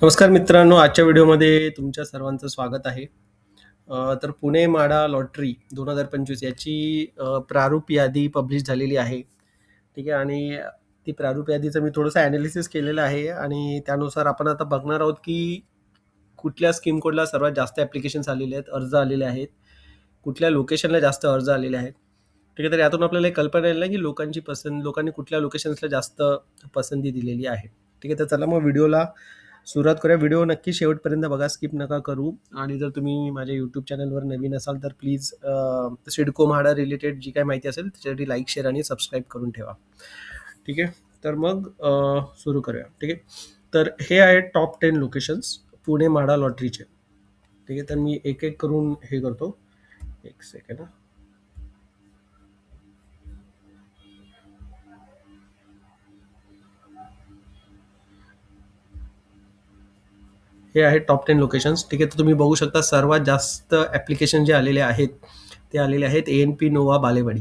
नमस्कार मित्रांनो, आजच्या व्हिडिओमध्ये तुमच्या सर्वांचं स्वागत आहे. तर पुणे माडा लॉटरी 2025 याची प्रारूप यादी पब्लिश झालेली आहे. ठीक आहे आणि ती प्रारूप यादीचं मी थोडंसं ॲनालिसिस केलेलं आहे आणि त्यानुसार आपण आता बघणार आहोत, की कुठल्या स्कीम कोडला सर्वात जास्त ॲप्लिकेशन्स आलेले आहेत, अर्ज आलेले आहेत, कुठल्या लोकेशनला जास्त अर्ज आलेले आहेत. ठीक आहे, तर यातून आपल्याला एक कल्पना येईल ना, की लोकांनी कुठल्या लोकेशन्सला जास्त पसंती दिलेली आहे. ठीक आहे, तर चला मग व्हिडिओला सुरुवात करूया. व्हिडिओ नक्की शेवटपर्यंत बघा, स्किप नका करू. आणि जर तुम्ही माझ्या यूट्यूब चॅनलवर नवीन असाल तर प्लीज सिडको म्हाडा रिलेटेड जी काही माहिती असेल त्याच्यासाठी लाईक, शेअर आणि सबस्क्राईब करून ठेवा. ठीक आहे, तर मग सुरू करूया. ठीक आहे, तर हे आहे टॉप 10 लोकेशन्स पुणे म्हाडा लॉटरीचे. ठीक आहे, तर मी एक एक करून हे करतो. एक सेकंड. हे आहे टॉप 10 लोकेशन्स. ठीक आहे, तर तुम्ही बघू शकता सर्वात जास्त ॲप्लिकेशन जे आलेले आहेत ते आलेले आहेत ANP नोवा बालेवाडी.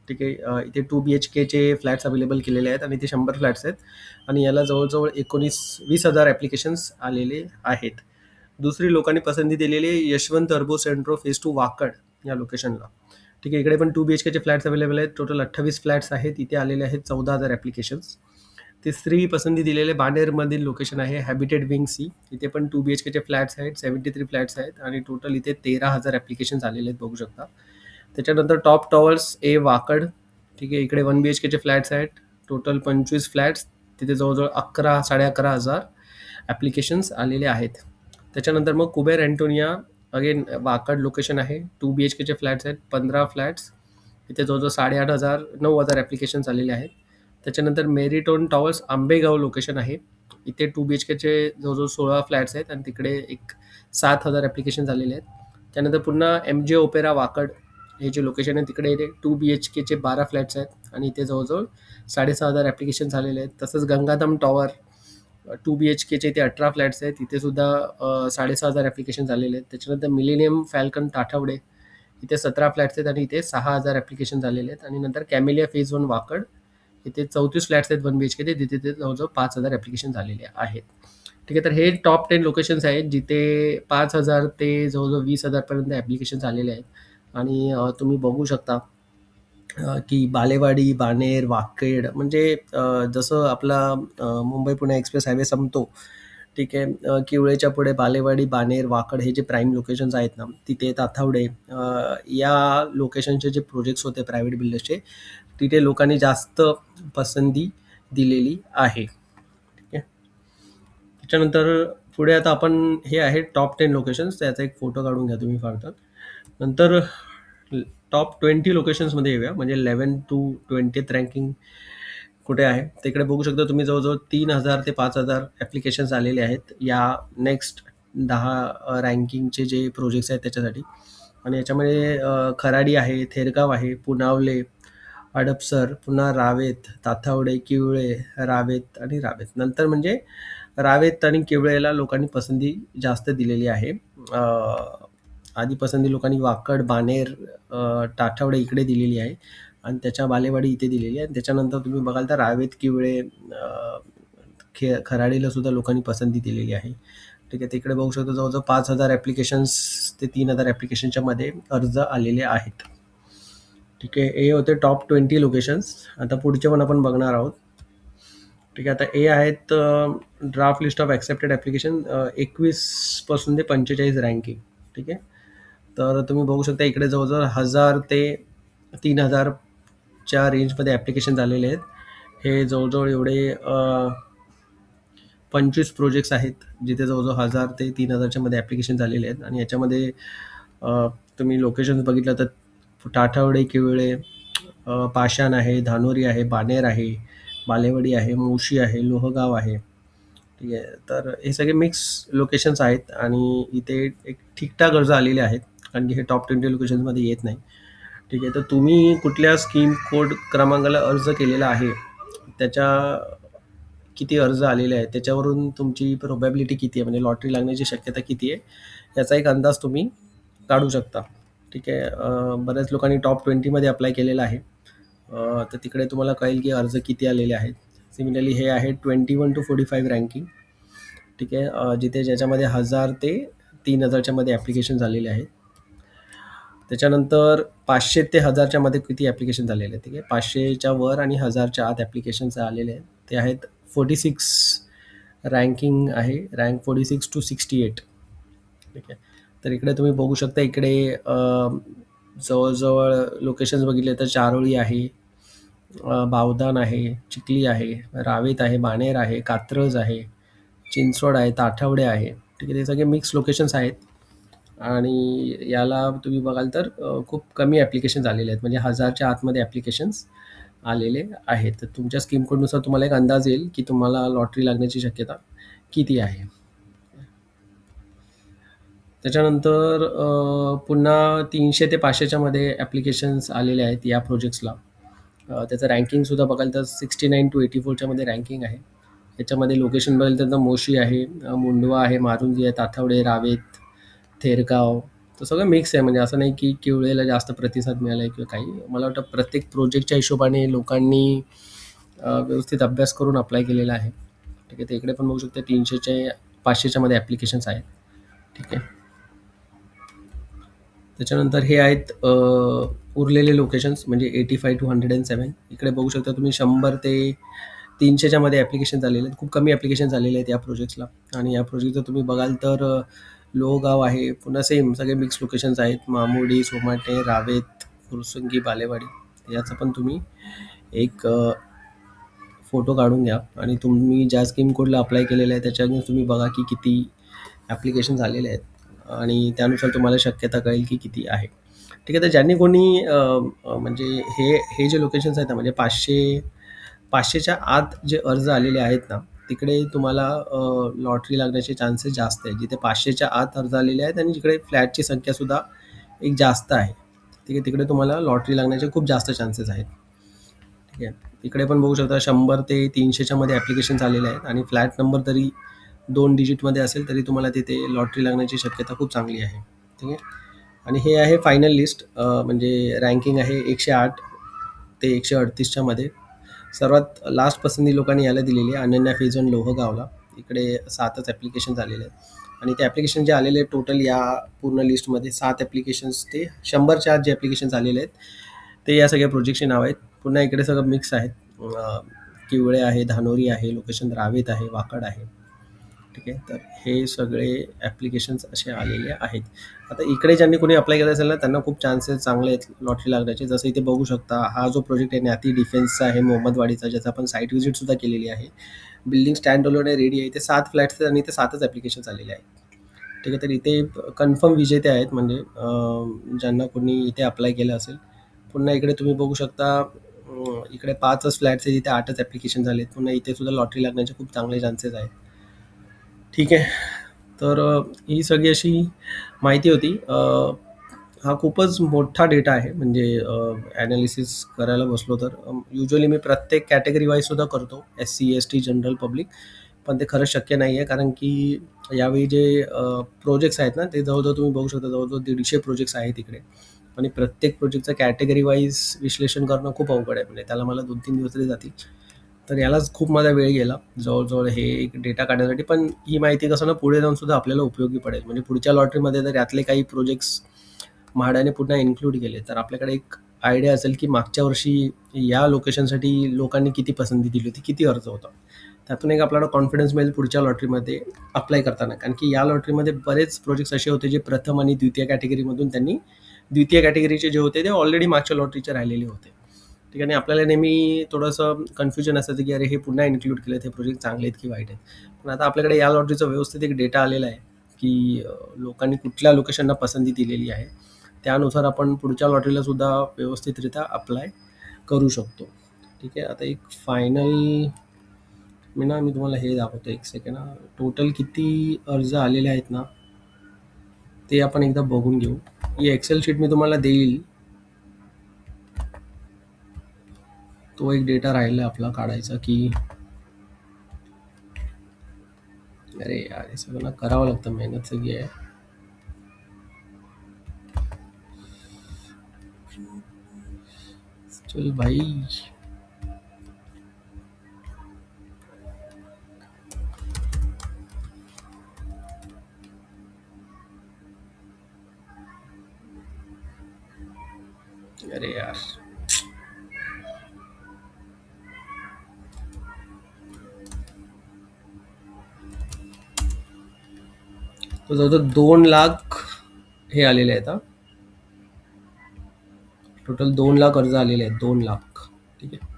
ठीक आहे, इथे 2 BHKचे फ्लॅट्स अवेलेबल केलेले आहेत आणि ते 100 फ्लॅट्स आहेत आणि याला जवळजवळ 19-20,000 ॲप्लिकेशन्स आलेले आहेत. दुसरी लोकांनी पसंती दिलेली आहे यशवंत अर्बो सेंट्रो फेज 2 वाकड या लोकेशनला. ठीक आहे, इकडे पण 2 BHKचे फ्लॅट्स अवेलेबल आहेत. टोटल 28 फ्लॅट्स आहेत. इथे आलेले आहेत 14,000 ॲप्लिकेशन्स. तिसरी पसंती दिलेले बाणेरमधील लोकेशन आहे हॅबिटेड विंग सी. इथे पण 2 BHKचे फ्लॅट्स आहेत. 73 फ्लॅट्स आहेत आणि टोटल इथे 13,000 ॲप्लिकेशन्स आलेले आहेत, बघू शकता. त्याच्यानंतर टॉप टॉवर्स ए वाकड. ठीक आहे, इकडे 1 BHKचे फ्लॅट्स आहेत. Total 25 flats. तिथे जवळजवळ 11,000-11,500 ॲप्लिकेशन्स आलेले आहेत. त्याच्यानंतर मग Kuber Antonia again Wakad location आहे. 2 BHKचे फ्लॅट्स आहेत. 15 फ्लॅट्स. इथे जवळजवळ 8,500-9,000 ॲप्लिकेशन्स आलेले आहेत. त्याच्यानंतर मेरीटोन टॉवर्स आंबेगाव लोकेशन आहे. इथे 2 BHKचे जवळजवळ 16 फ्लॅट्स आहेत आणि तिकडे एक 7,000 ॲप्लिकेशन झालेले आहेत. त्यानंतर पुन्हा MJ ओपेरा वाकड हे जे लोकेशन आहे तिकडे 2 BHKचे 12 फ्लॅट्स आहेत आणि इथे जवळजवळ 6,500 ॲप्लिकेशन झालेले आहेत. तसंच गंगाधाम टॉवर 2 BHKचे इथे 18 फ्लॅट्स आहेत. इथे सुद्धा 6,500 ॲप्लिकेशन झालेले आहेत. त्याच्यानंतर मिलेनियम फॅल्कन ताठवडे इथे 17 फ्लॅट्स आहेत आणि इथे 6,000 ॲप्लिकेशन झालेले आहेत. आणि नंतर कॅमेलिया फेज 1 वाकड इथे 34 फ्लॅट्स आहेत 1 BHK तिथे जवळजवळ 5,000 ॲप्लिकेशन झालेले आहेत. ठीक आहे, तर हे टॉप 10 लोकेशन्स आहेत जिथे 5,000 ते जवळजवळ 20,000 पर्यंत ॲप्लिकेशन आलेले आहेत. आणि तुम्ही बघू शकता की बालेवाडी, बाणेर, वाकेड म्हणजे जसं आपला मुंबई पुणे एक्सप्रेस हायवे संपतो. ठीक आहे, किवळेच्या पुढे बालेवाडी, बाणेर, वाकड हे जे प्राईम लोकेशन्स आहेत ना, तिथे ताथावडे या लोकेशनचे जे प्रोजेक्ट्स होते प्रायव्हेट बिल्डर्सचे, तिथे लोकांनी जास्त पसंती दिलेली आहे. ठीक आहे, त्याच्यानंतर पुढे आता आपण हे आहे टॉप 10 लोकेशन्स. त्याचा एक फोटो काढून घ्या तुम्ही फार तर. नंतर टॉप 20 लोकेशन्समध्ये येऊया, म्हणजे 11 टू 20th रँकिंग कुठे आहे तिकडे बघू शकता तुम्ही. जवळजवळ 3,000 ते 5,000 ॲप्लिकेशन्स आलेले आहेत या नेक्स्ट 10 रँकिंगचे जे प्रोजेक्ट्स आहेत त्याच्यासाठी. आणि याच्यामध्ये खराडी आहे, थेरगाव आहे, पुनावले, हडपसर, पुन्हा रावेत, ताथावडे, किवळे, रावेत आणि रावेत. नंतर म्हणजे रावेत आणि किवळेला लोकांनी पसंती जास्त दिलेली आहे. आधी पसंती लोकांनी वाकड, बाणेर, ताठवडे इकडे दिलेली आहे आणि त्याच्या बालेवाडी इथे दिलेली आहे. आणि त्याच्यानंतर तुम्ही बघाल तर रावेत, किवळे, खराडीला सुद्धा लोकांनी पसंती दिलेली आहे. ठीक आहे, तिकडे बघू शकतो जवळजवळ 5,000 ॲप्लिकेशन्स ते 3,000 ॲप्लिकेशनच्या मध्ये अर्ज आलेले आहेत. ठीक आहे, हे होते टॉप 20 लोकेशन्स. आता पुढचे पण आपण बघणार आहोत. ठीक आहे, आता ए आहेत draft list of accepted application 21 पासून ते 45 रँकिंग. ठीक आहे, तर तुम्ही बघू शकता इकडे जवळजवळ 1,000 ते 3,000च्या रेंजमध्ये ॲप्लिकेशन झालेले आहेत. हे जवळजवळ एवढे 25 प्रोजेक्ट्स आहेत जिथे जवळजवळ 1,000 ते 3,000च्या मध्ये ॲप्लिकेशन झालेले आहेत. आणि याच्यामध्ये तुम्ही लोकेशन बघितलं तर ताठवडे, किवळे, पाषाण आहे, धानोरी आहे, बाणेर आहे, बालेवाडी आहे, मुळशी आहे, लोहगाव आहे. ठीक आहे, तर हे सगळे मिक्स लोकेशन्स आहेत आणि इथे एक ठीकठाक अर्ज आलेले आहेत कारण की हे टॉप 20 लोकेशन्समध्ये येत नाही. ठीक आहे, तर तुम्ही कुठल्या स्कीम कोड क्रमांकाला अर्ज केलेला आहे, त्याच्या किती अर्ज आलेले आहेत त्याच्यावरून तुमची प्रोबॅबिलिटी किती आहे, म्हणजे लॉटरी लागण्याची शक्यता किती आहे याचा एक अंदाज तुम्ही काढू शकता. ठीक आहे, बऱ्याच लोकांनी टॉप 20मध्ये अप्लाय केलेला आहे. तर तिकडे तुम्हाला कळेल की अर्ज किती आलेले आहेत. सिमिलरली हे आहे 21 टू 45 रँकिंग. ठीक आहे. जिथे ज्याच्यामध्ये 1000 ते 3000च्या मध्ये ॲप्लिकेशन झालेले आहेत. त्याच्यानंतर 500 ते 1000च्या मध्ये किती ॲप्लिकेशन झालेले आहेत, ठीक आहे. 500च्या वर आणि 1000च्या आत ॲप्लिकेशन्स आलेले आहेत. ते आहेत 46 रँकिंग आहे. Rank 46 to 68. ठीक आहे. तर इकडे तुम्ही बघू शकता, इकडे जवळ-जवळ लोकेशन्स बघितले तर चारोळी आहे, बावधान आहे, चिखली आहे, रावेत आहे, बाणेर आहे, कात्रज आहे, चिंचवड आहे, ताठवडे आहे. ठीक आहे. ते सगळे मिक्स लोकेशन्स आहेत. आणि याला तुम्ही बघाल तर खूप कमी ॲप्लिकेशन्स आलेले आहेत, म्हणजे 1000च्या आतमध्ये ॲप्लिकेशन्स आलेले आहेत. तर तुमच्या स्कीम कोडनुसार तुम्हाला एक अंदाज येईल की तुम्हाला लॉटरी लागण्याची शक्यता किती आहे. त्याच्यानंतर पुन्हा 300 ते 500च्या मध्ये ॲप्लिकेशन्स आलेले आहेत या प्रोजेक्ट्सला. त्याचं रँकिंगसुद्धा बघाल तर 69 टू 84च्या मध्ये रँकिंग आहे. याच्यामध्ये लोकेशन बघाल तर मोशी आहे, मुंडवा आहे, मारुंजी आहे, ताथवडे, रावेत, थेरगाव. तर सगळं मिक्स आहे, म्हणजे असं नाही की किवळेला जास्त प्रतिसाद मिळाला आहे किंवा काही. मला वाटतं प्रत्येक प्रोजेक्टच्या हिशोबाने लोकांनी व्यवस्थित अभ्यास करून अप्लाय केलेला आहे. ठीक आहे. तर इकडे पण बघू शकता 300च्या 500च्या मध्ये ॲप्लिकेशन्स आहेत. ठीक आहे. त्याच्यानंतर हे आहेत उरलेले लोकेशन्स, म्हणजे 85 टू 107. इकडे बघू शकता तुम्ही 100 ते 300च्या मध्ये ॲप्लिकेशन झालेले आहेत. खूप कमी ॲप्लिकेशन झालेले आहेत या प्रोजेक्ट्सला. आणि या प्रोजेक्टचं तुम्ही बघाल तर लोहगाव आहे, पुन्हा सेम सगळे मिक्स लोकेशन्स आहेत, मामुडी, सोमाटे, रावेत, फुरसंगी, बालेवाडी. याचा पण तुम्ही एक फोटो काढून घ्या आणि तुम्ही ज्या स्कीम कोडला अप्लाय केलेलं आहे त्याच्यातून तुम्ही बघा की किती ॲप्लिकेशन झालेले आहेत आणि त्यानुसार तुम्हाला शक्यता कळेल की किती आहे. ठीक आहे. तर ज्यांनी कोणी म्हणजे हे हे जे लोकेशन्स आहेत ना, म्हणजे 500च्या आत जे अर्ज आलेले आहेत ना, तिकडे तुम्हाला लॉटरी लागण्याचे चान्सेस जास्त आहेत. जिथे 500च्या आत अर्ज आलेले आहेत आणि जिकडे फ्लॅटची संख्यासुद्धा एक जास्त आहे, ठीक आहे, तिकडे तुम्हाला लॉटरी लागण्याचे खूप जास्त चान्सेस आहेत. ठीक आहे. इकडे पण बघू शकता 100 ते 300च्या मध्ये ॲप्लिकेशन्स आलेले आहेत आणि फ्लॅट नंबर तरी 2 डिजिटमध्ये असेल तरी तुम्हाला तिथे लॉटरी लागण्याची शक्यता खूप चांगली आहे. ठीक आहे. आणि हे आहे फायनल लिस्ट, म्हणजे रँकिंग आहे 108 ते 138च्या मध्ये. सर्वात लास्ट पसंती लोकांनी याला दिलेली आहे, अनन्या फेजन लोहगावला. इकडे 7च ॲप्लिकेशन आलेले आहेत आणि ते ॲप्लिकेशन जे आलेले आहेत टोटल या पूर्ण लिस्टमध्ये 7 ॲप्लिकेशन्स ते 100च्या आत जे ॲप्लिकेशन्स आलेले आहेत ते या सगळ्या प्रोजेक्टची नाव आहेत. पुन्हा इकडे सगळं मिक्स आहेत. किवळे आहे, धानोरी आहे, लोकेशन रावेत आहे, वाकड आहे. ठीक आहे. तर हे सगळे ॲप्लिकेशन्स असे आलेले आहेत. आता इकडे ज्यांनी कोणी अप्लाय केलं असेल ना, त्यांना खूप चान्सेस चांगले आहेत लॉटरी लागण्याचे. जसं इथे बघू शकता, हा जो प्रोजेक्ट आहे न्याती डिफेन्सचा आहे, मोहम्मदवाडीचा, ज्याचा आपण साईट व्हिजिटसुद्धा केलेली आहे. बिल्डिंग स्टँड ऑलरेडी रेडी आहे. इथे 7 फ्लॅट्स आहेत आणि इथे 7च ॲप्लिकेशन्स आलेले आहेत. ठीक आहे. तर इथे कन्फर्म विजेते आहेत, म्हणजे ज्यांना कोणी इथे अप्लाय केलं असेल. पुन्हा इकडे तुम्ही बघू शकता, इकडे 5च फ्लॅट्स आहेत, इथे 8च ॲप्लिकेशन झाले आहेत. पुन्हा इथे सुद्धा लॉटरी लागण्याचे खूप चांगले चान्सेस आहेत. ठीक आहे. तर ही सगळी अशी माहिती होती. हा खूपच मोठा डेटा आहे, म्हणजे ॲनालिसिस करायला बसलो तर युजुअली मी प्रत्येक कॅटेगरी वाईजसुद्धा करतो, SC, ST, जनरल पब्लिक. पण ते खरंच शक्य नाही आहे, कारण की यावेळी जे प्रोजेक्ट्स आहेत ना, ते जवळजवळ तुम्ही बघू शकता जवळजवळ 150 प्रोजेक्ट्स आहेत इकडे आणि प्रत्येक प्रोजेक्टचं कॅटेगरी वाईज विश्लेषण करणं खूप अवघड आहे. म्हणजे त्याला मला 2-3 दिवस तरी जातील. तर यालाच खूप माझा वेळ गेला जवळजवळ हे एक डेटा काढण्यासाठी. पण ही माहिती कसं ना पुढे जाऊन सुद्धा आपल्याला उपयोगी पडेल. म्हणजे पुढच्या लॉटरीमध्ये जर यातले काही प्रोजेक्ट्स म्हाडाने पुन्हा इन्क्लूड केले तर आपल्याकडे एक आयडिया असेल की मागच्या वर्षी या लोकेशनसाठी लोकांनी किती पसंती दिली होती, किती अर्ज होता. त्यातून एक आपल्याला कॉन्फिडन्स मिळेल पुढच्या लॉटरीमध्ये अप्लाय करताना. कारण की या लॉटरीमध्ये बरेच प्रोजेक्ट्स असे होते जे प्रथम आणि द्वितीय कॅटेगरीमधून त्यांनी द्वितीय कॅटेगरीचे जे होते ते ऑलरेडी मागच्या लॉटरीचे राहिलेले होते. ठीक आहे. आणि आपल्याला नेहमी थोडंसं कन्फ्युजन असायचं की अरे हे पुन्हा इन्क्लूड केलेत, हे प्रोजेक्ट चांगले आहेत की वाईट आहेत. पण आता आपल्याकडे या लॉटरीचा व्यवस्थित एक डेटा आलेला आहे की लोकांनी कुठल्या लोकेशनला पसंती दिलेली आहे. त्यानुसार आपण पुढच्या लॉटरीला सुद्धा व्यवस्थितरित्या अप्लाय करू शकतो. ठीक आहे. आता एक फायनल मी तुम्हाला हे दाखवतो, एक सेकंड. टोटल किती अर्ज आलेले आहेत ना, ते आपण एकदा बघून घेऊ. ही एक्सेल शीट मी तुम्हाला देईल. तो एक डेटा राहिला आपला काढायचा की अरे यार, हे सगळं ना करावं लागतं, मेहनत सगळी आहे. चल भाई. अरे यार, तो जवळजवळ 2 लाख हे आलेले आहेत हा. टोटल 2 लाख अर्ज आलेले आहेत, 2 लाख. ठीक आहे.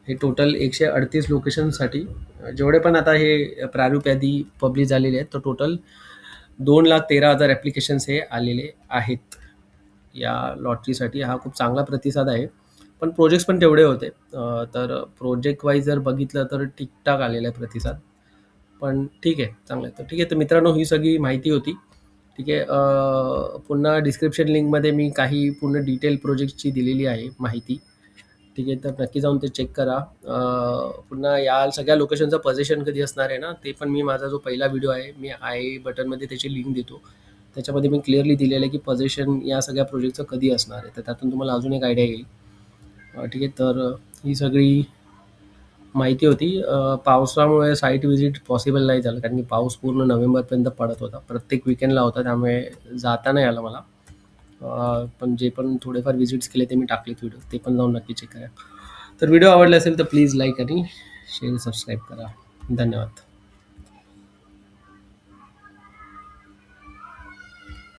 हे टोटल 138 लोकेशनसाठी जेवढे पण आता हे प्रारूप यादी पब्लिश झालेले आहेत, तर टोटल 2,13,000 ॲप्लिकेशन्स हे आलेले आहेत या लॉटरीसाठी. हा खूप चांगला प्रतिसाद आहे. पण प्रोजेक्ट्स पण तेवढे होते. तर प्रोजेक्ट वाईज जर बघितलं तर ठीकठाक आलेला आहे प्रतिसाद. पण ठीक आहे, चांगलं आहे. तर ठीक आहे, तर मित्रांनो ही सगळी माहिती होती. ठीक आहे. पुन्हा डिस्क्रिप्शन लिंकमध्ये मी काही पूर्ण डिटेल प्रोजेक्टची दिलेली आहे माहिती. ठीक आहे, तर नक्की जाऊन ते चेक करा. पुन्हा या सगळ्या लोकेशनचं पोझिशन कधी असणार आहे ना, ते पण मी माझा जो पहिला व्हिडिओ आहे, मी आय बटनमध्ये त्याची लिंक देतो. त्याच्यामध्ये मी क्लिअरली दिलेलं आहे की पोझिशन या सगळ्या प्रोजेक्टचं कधी असणार आहे. तर त्यातून तुम्हाला अजून एक आयडिया येईल. ठीक आहे, तर ही सगळी माहिती होती. पावसामुळे साईट व्हिजिट पॉसिबल नाही झालं, कारण की पाऊस पूर्ण नोव्हेंबरपर्यंत पडत होता. प्रत्येक वीकेंडला होता, त्यामुळे जाता नाही आलं मला. पण जे पण थोडेफार व्हिजिट्स केले ते मी टाकलेत व्हिडिओ, ते पण जाऊन नक्की चेक करा. तर व्हिडिओ आवडला असेल तर प्लीज लाईक आणि शेअर, सबस्क्राईब करा. धन्यवाद.